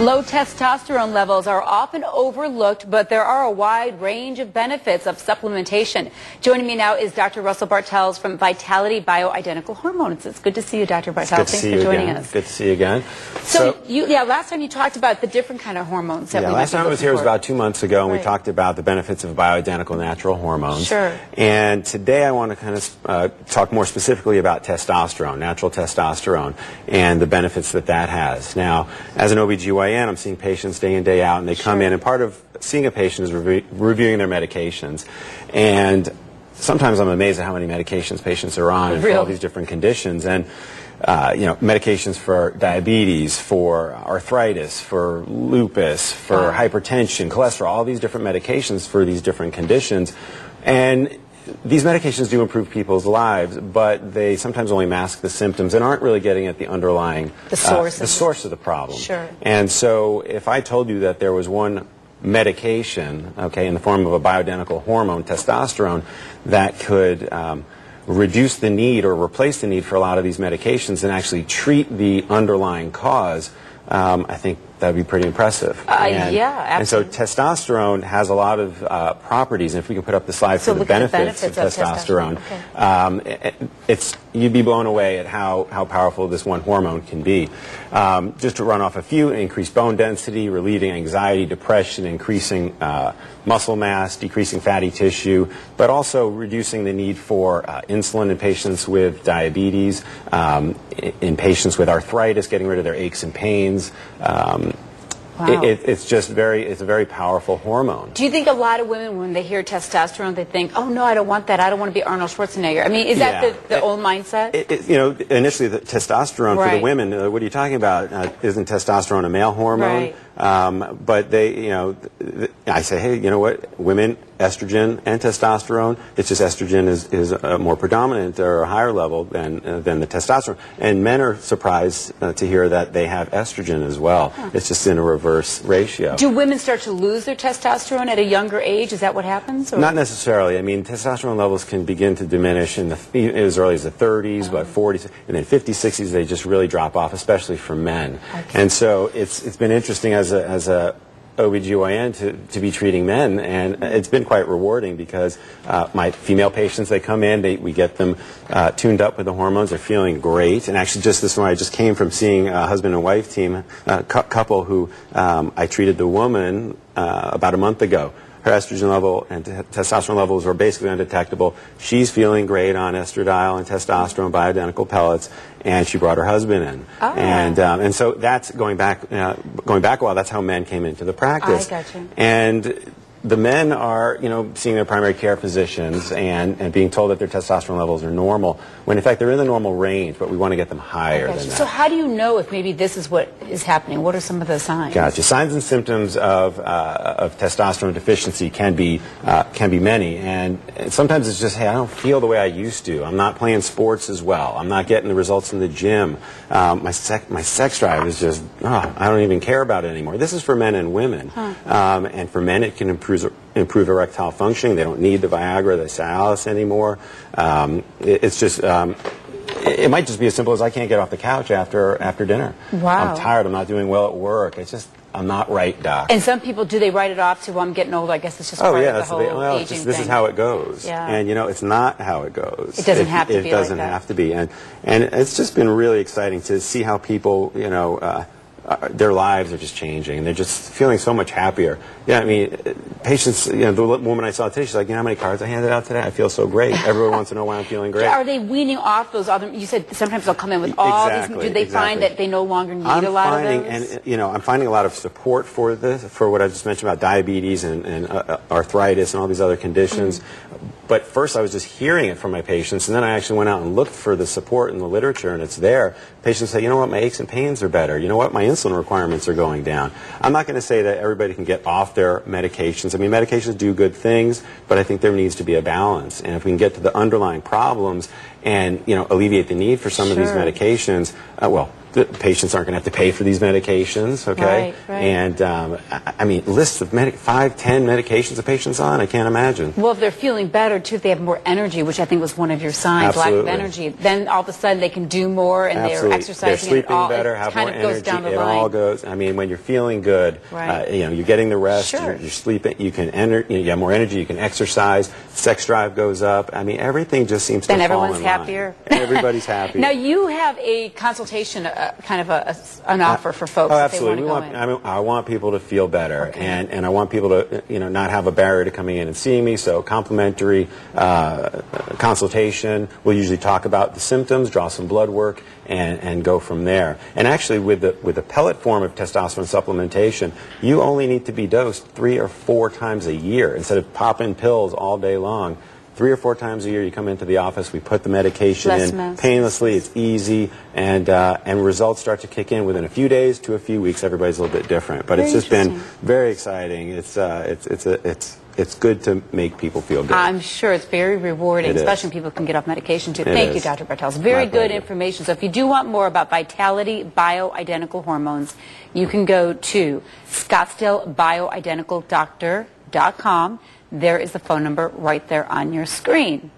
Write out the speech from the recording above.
Low testosterone levels are often overlooked, but there are a wide range of benefits of supplementation. Joining me now is Dr. Russell Bartels from Vitality Bioidentical Hormones. It's good to see you, Dr. Bartels. Thanks for joining us. Good to see you again. So last time you talked about the different kind of hormones that we last time I was here was about 2 months ago, and Right. we talked about the benefits of bioidentical natural hormones. Sure. And today I want to kind of talk more specifically about testosterone, natural testosterone, and the benefits that that has. Now, as an OBGYN, I'm seeing patients day in, day out, and they come in, and part of seeing a patient is reviewing their medications. And sometimes I'm amazed at how many medications patients are on for all these different conditions. And medications for diabetes, for arthritis, for lupus, for hypertension, cholesterol, all these different medications for these different conditions. And these medications do improve people's lives, but they sometimes only mask the symptoms and aren't really getting at the underlying the source of the problem. Sure. And so if I told you that there was one medication, okay, in the form of a bioidentical hormone, testosterone, that could reduce the need or replace the need for a lot of these medications and actually treat the underlying cause, I think that would be pretty impressive. Yeah, absolutely. And so testosterone has a lot of properties, and if we can put up the slide for the benefits of testosterone, you'd be blown away at how powerful this one hormone can be. Just to run off a few: increased bone density, relieving anxiety, depression, increasing muscle mass, decreasing fatty tissue, but also reducing the need for insulin in patients with diabetes, in patients with arthritis, getting rid of their aches and pains. It's just it's a very powerful hormone. Do you think a lot of women, when they hear testosterone, they think, oh no, I don't want that, I don't want to be Arnold Schwarzenegger? I mean, is that the old mindset? Initially the testosterone for the women, what are you talking about? Isn't testosterone a male hormone? Right. But I say, hey, you know what? Women, estrogen and testosterone. It's just estrogen is more predominant or a higher level than the testosterone. And men are surprised to hear that they have estrogen as well. It's just in a reverse ratio. Do women start to lose their testosterone at a younger age? Is that what happens? Or? Not necessarily. I mean, testosterone levels can begin to diminish in as early as the 30s, but 40s, and then 50s, 60s, they just really drop off, especially for men. Okay. And so it's been interesting as a OBGYN to be treating men, and it's been quite rewarding because my female patients, they come in, we get them tuned up with the hormones, they're feeling great. And actually just this morning, I just came from seeing a husband and wife team, couple who I treated the woman about a month ago. Her estrogen level and testosterone levels were basically undetectable. She's feeling great on estradiol and testosterone bioidentical pellets, and she brought her husband in. And so that's going back a while. That's how men came into the practice. I gotcha. And the men are, seeing their primary care physicians and being told that their testosterone levels are normal, when in fact they're in the normal range, but we want to get them higher than that. So how do you know if maybe this is what is happening? What are some of the signs? Gotcha. Signs and symptoms of testosterone deficiency can be many, and sometimes it's just, hey, I don't feel the way I used to. I'm not playing sports as well. I'm not getting the results in the gym. My sex drive is just, I don't even care about it anymore. This is for men and women, and for men it can improve erectile functioning. They don't need the Viagra, the Cialis anymore. It's just, it might just be as simple as I can't get off the couch after dinner. Wow. I'm tired. I'm not doing well at work. It's just, I'm not right, doc. And some people, do they write it off to, well, I'm getting old, I guess it's just part of the whole aging thing. This is how it goes. Yeah. And, it's not how it goes. It doesn't have to be like that. It doesn't have to be. And it's just been really exciting to see how people, their lives are just changing. They're just feeling so much happier. Yeah, I mean, patients, the woman I saw today, she's like, how many cards I handed out today? I feel so great. Everyone wants to know why I'm feeling great. Are they weaning off those other, you said sometimes they'll come in with all these, do they find that they no longer need a lot of those? And, I'm finding a lot of support for this, for what I just mentioned about diabetes and arthritis and all these other conditions. But first I was just hearing it from my patients, and then I actually went out and looked for the support in the literature, and it's there. Patients say, you know what, my aches and pains are better. You know what, my insulin requirements are going down. I'm not going to say that everybody can get off their medications. I mean, medications do good things, but I think there needs to be a balance. And if we can get to the underlying problems and, alleviate the need for some of these medications, the patients aren't going to have to pay for these medications, okay? Right. And, I mean, lists of 5, 10 medications a patient's on, I can't imagine. Well, if they're feeling better, too, if they have more energy, which I think was one of your signs, Absolutely. lack of energy, then all of a sudden they can do more and Absolutely. they're exercising. They're sleeping and all, better, it have kind more of goes energy. down the It line. all goes, I mean, when you're feeling good, Right. you know, you're getting the rest, Sure. you're sleeping, you have more energy, you can exercise, sex drive goes up. I mean, everything just seems to Then fall everyone's in line. happier. Everybody's happy. Now, you have a consultation, kind of an offer for folks Oh, if they absolutely. want to go in. I want people to feel better, Okay. and I want people to, you know, not have a barrier to coming in and seeing me. So, complimentary consultation. We'll usually talk about the symptoms, draw some blood work, and go from there. And actually, with the pellet form of testosterone supplementation, you only need to be dosed 3 or 4 times a year instead of popping pills all day long. 3 or 4 times a year, you come into the office, we put the medication Less in mess. painlessly. It's easy, and results start to kick in within a few days to a few weeks. Everybody's a little bit different, but Very it's just been interesting. very exciting. It's good to make people feel good. I'm sure it's very rewarding, It is. especially when people can get off medication, too. It Thank you, is. Dr. Bartels. Very My good pleasure. information. So if you do want more about Vitality Bioidentical Hormones, you can go to ScottsdaleBioidenticalDoctor.com. There is the phone number right there on your screen.